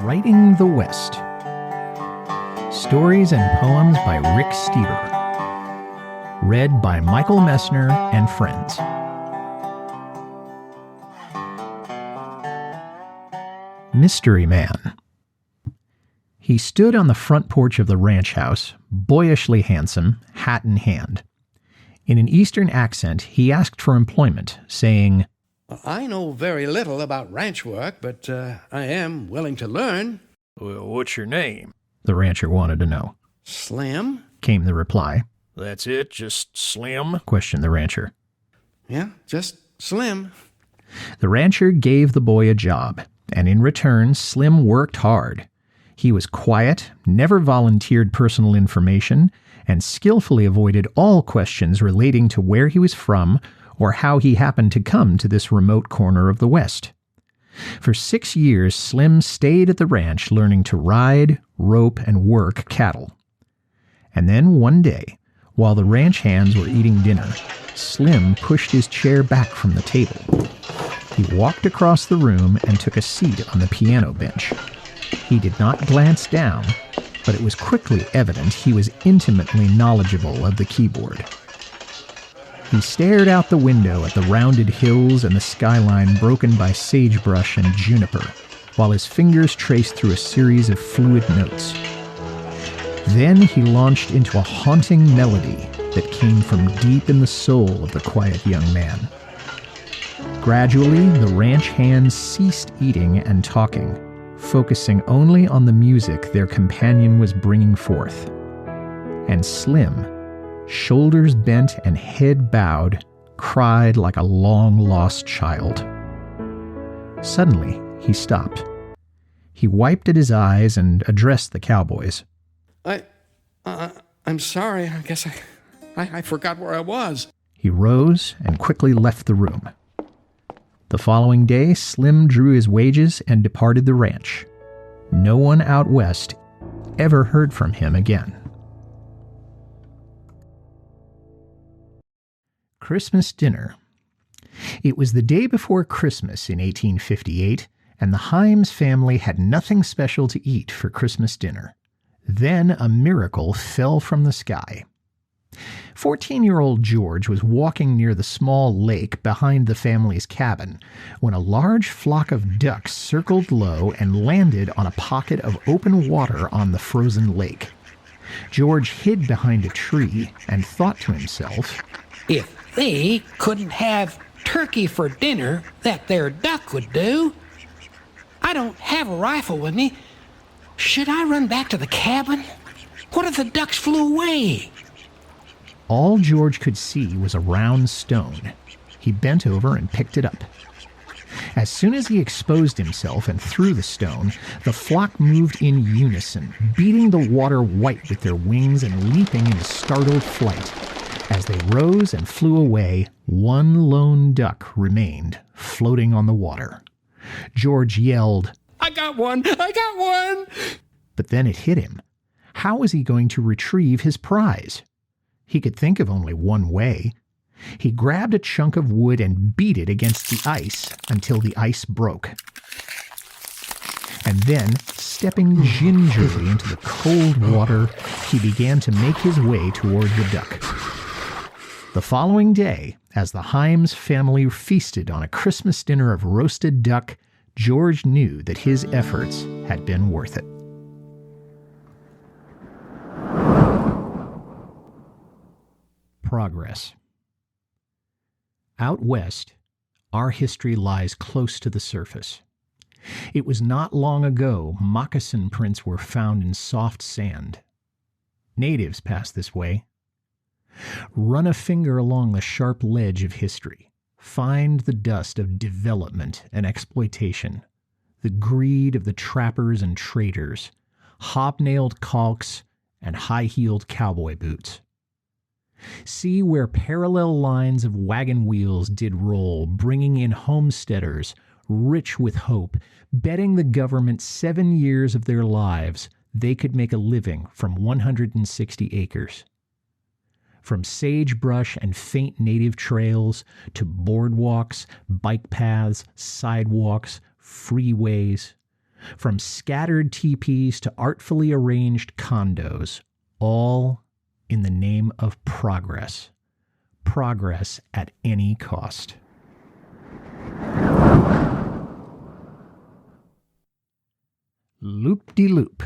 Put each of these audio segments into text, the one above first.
Writing the West. Stories and poems by Rick Steber. Read by Michael Messner and friends. Mystery Man. He stood on the front porch of the ranch house, boyishly handsome, hat in hand. In an Eastern accent, he asked for employment, saying, I know very little about ranch work, but I am willing to learn. Well, what's your name? The rancher wanted to know. Slim? Came the reply. That's it? Just Slim? Questioned the rancher. Yeah, just Slim. The rancher gave the boy a job, and in return, Slim worked hard. He was quiet, never volunteered personal information, and skillfully avoided all questions relating to where he was from or how he happened to come to this remote corner of the West. For 6 years, Slim stayed at the ranch learning to ride, rope, and work cattle. And then one day, while the ranch hands were eating dinner, Slim pushed his chair back from the table. He walked across the room and took a seat on the piano bench. He did not glance down, but it was quickly evident he was intimately knowledgeable of the keyboard. He stared out the window at the rounded hills and the skyline broken by sagebrush and juniper, while his fingers traced through a series of fluid notes. Then he launched into a haunting melody that came from deep in the soul of the quiet young man. Gradually, the ranch hands ceased eating and talking, focusing only on the music their companion was bringing forth. And Slim, shoulders bent and head bowed, cried like a long-lost child. Suddenly, he stopped. He wiped at his eyes and addressed the cowboys. I'm sorry. I guess I forgot where I was. He rose and quickly left the room. The following day, Slim drew his wages and departed the ranch. No one out west ever heard from him again. Christmas dinner. It was the day before Christmas in 1858, and the Himes family had nothing special to eat for Christmas dinner. Then a miracle fell from the sky. 14-year-old George was walking near the small lake behind the family's cabin when a large flock of ducks circled low and landed on a pocket of open water on the frozen lake. George hid behind a tree and thought to himself, If they couldn't have turkey for dinner, that there duck would do. I don't have a rifle with me. Should I run back to the cabin? What if the ducks flew away? All George could see was a round stone. He bent over and picked it up. As soon as he exposed himself and threw the stone, the flock moved in unison, beating the water white with their wings and leaping in startled flight. As they rose and flew away, one lone duck remained, floating on the water. George yelled, I got one! I got one! But then it hit him. How was he going to retrieve his prize? He could think of only one way. He grabbed a chunk of wood and beat it against the ice until the ice broke. And then, stepping gingerly into the cold water, he began to make his way toward the duck. The following day, as the Himes family feasted on a Christmas dinner of roasted duck, George knew that his efforts had been worth it. Progress. Out west, our history lies close to the surface. It was not long ago moccasin prints were found in soft sand. Natives passed this way. Run a finger along the sharp ledge of history. Find the dust of development and exploitation, the greed of the trappers and traders, hobnailed caulks, and high-heeled cowboy boots. See where parallel lines of wagon wheels did roll, bringing in homesteaders, rich with hope, betting the government 7 years of their lives they could make a living from 160 acres. From sagebrush and faint native trails to boardwalks, bike paths, sidewalks, freeways, From scattered teepees to artfully arranged condos, all in the name of progress. Progress at any cost. Loop-de-loop.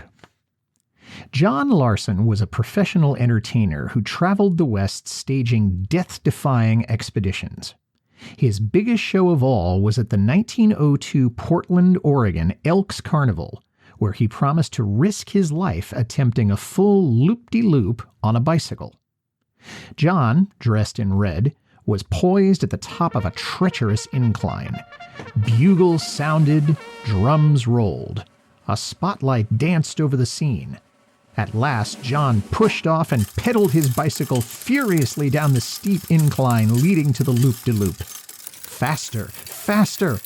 John Larson was a professional entertainer who traveled the West staging death-defying expeditions. His biggest show of all was at the 1902 Portland, Oregon Elks Carnival, where he promised to risk his life attempting a full loop-de-loop on a bicycle. John, dressed in red, was poised at the top of a treacherous incline. Bugles sounded, drums rolled. A spotlight danced over the scene. At last, John pushed off and pedaled his bicycle furiously down the steep incline leading to the loop-de-loop. Faster, faster!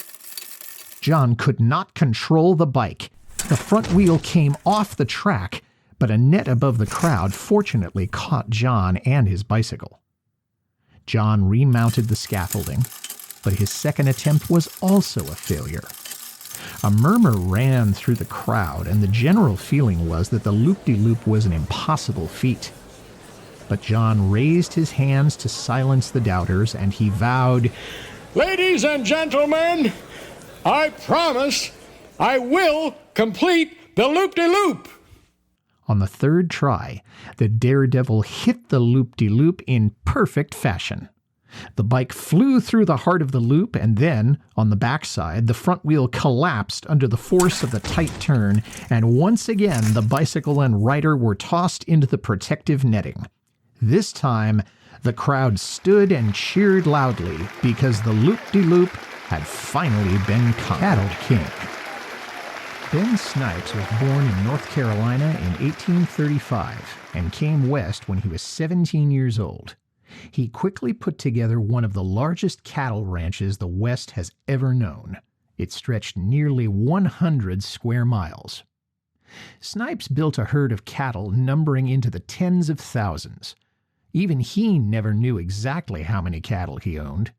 John could not control the bike. The front wheel came off the track, but a net above the crowd fortunately caught John and his bicycle. John remounted the scaffolding, but his second attempt was also a failure. A murmur ran through the crowd, and the general feeling was that the loop-de-loop was an impossible feat. But John raised his hands to silence the doubters, and he vowed, Ladies and gentlemen, I promise I will complete the loop-de-loop. On the third try, the daredevil hit the loop-de-loop in perfect fashion. The bike flew through the heart of the loop, and then, on the backside, the front wheel collapsed under the force of the tight turn, and once again the bicycle and rider were tossed into the protective netting. This time, the crowd stood and cheered loudly because the loop-de-loop had finally been Cattle King. Ben Snipes was born in North Carolina in 1835 and came west when he was 17 years old. He quickly put together one of the largest cattle ranches the West has ever known. It stretched nearly 100 square miles. Snipes built a herd of cattle numbering into the tens of thousands. Even he never knew exactly how many cattle he owned.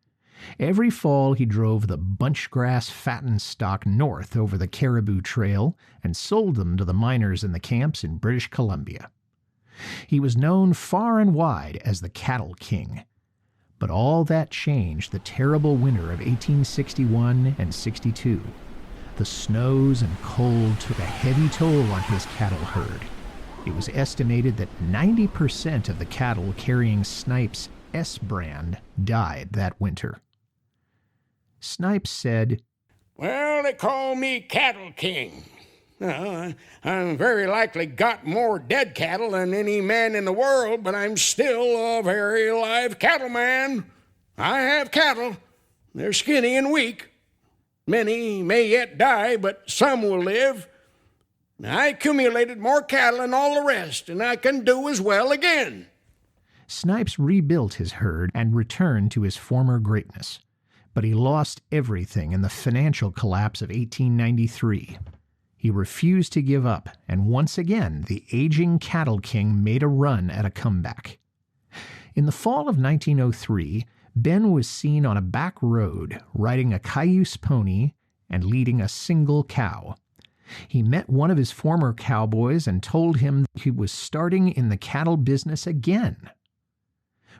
Every fall he drove the bunchgrass fattened stock north over the Caribou Trail and sold them to the miners in the camps in British Columbia. He was known far and wide as the Cattle King. But all that changed the terrible winter of 1861 and 62. The snows and cold took a heavy toll on his cattle herd. It was estimated that 90% of the cattle carrying Snipes' S brand died that winter. Snipes said, Well, they call me Cattle King. I'm very likely got more dead cattle than any man in the world, but I'm still a very live cattleman. I have cattle. They're skinny and weak. Many may yet die, but some will live. I accumulated more cattle than all the rest, and I can do as well again. Snipes rebuilt his herd and returned to his former greatness, but he lost everything in the financial collapse of 1893. He refused to give up, and once again the aging Cattle King made a run at a comeback. In the fall of 1903, Ben was seen on a back road riding a cayuse pony and leading a single cow. He met one of his former cowboys and told him he was starting in the cattle business again.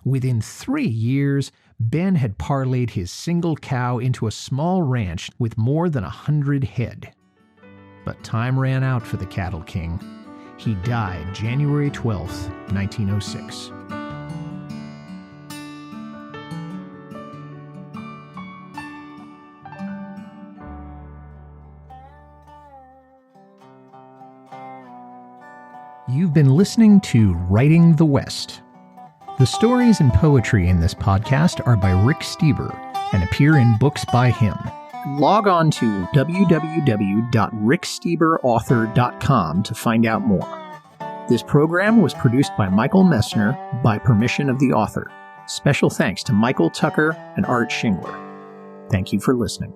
Within 3 years, Ben had parlayed his single cow into a small ranch with more than 100 head. But time ran out for the Cattle King. He died January 12th, 1906. You've been listening to Writing the West. The stories and poetry in this podcast are by Rick Steber and appear in books by him. Log on to www.ricksteberauthor.com to find out more. This program was produced by Michael Messner by permission of the author. Special thanks to Michael Tucker and Art Shingler. Thank you for listening.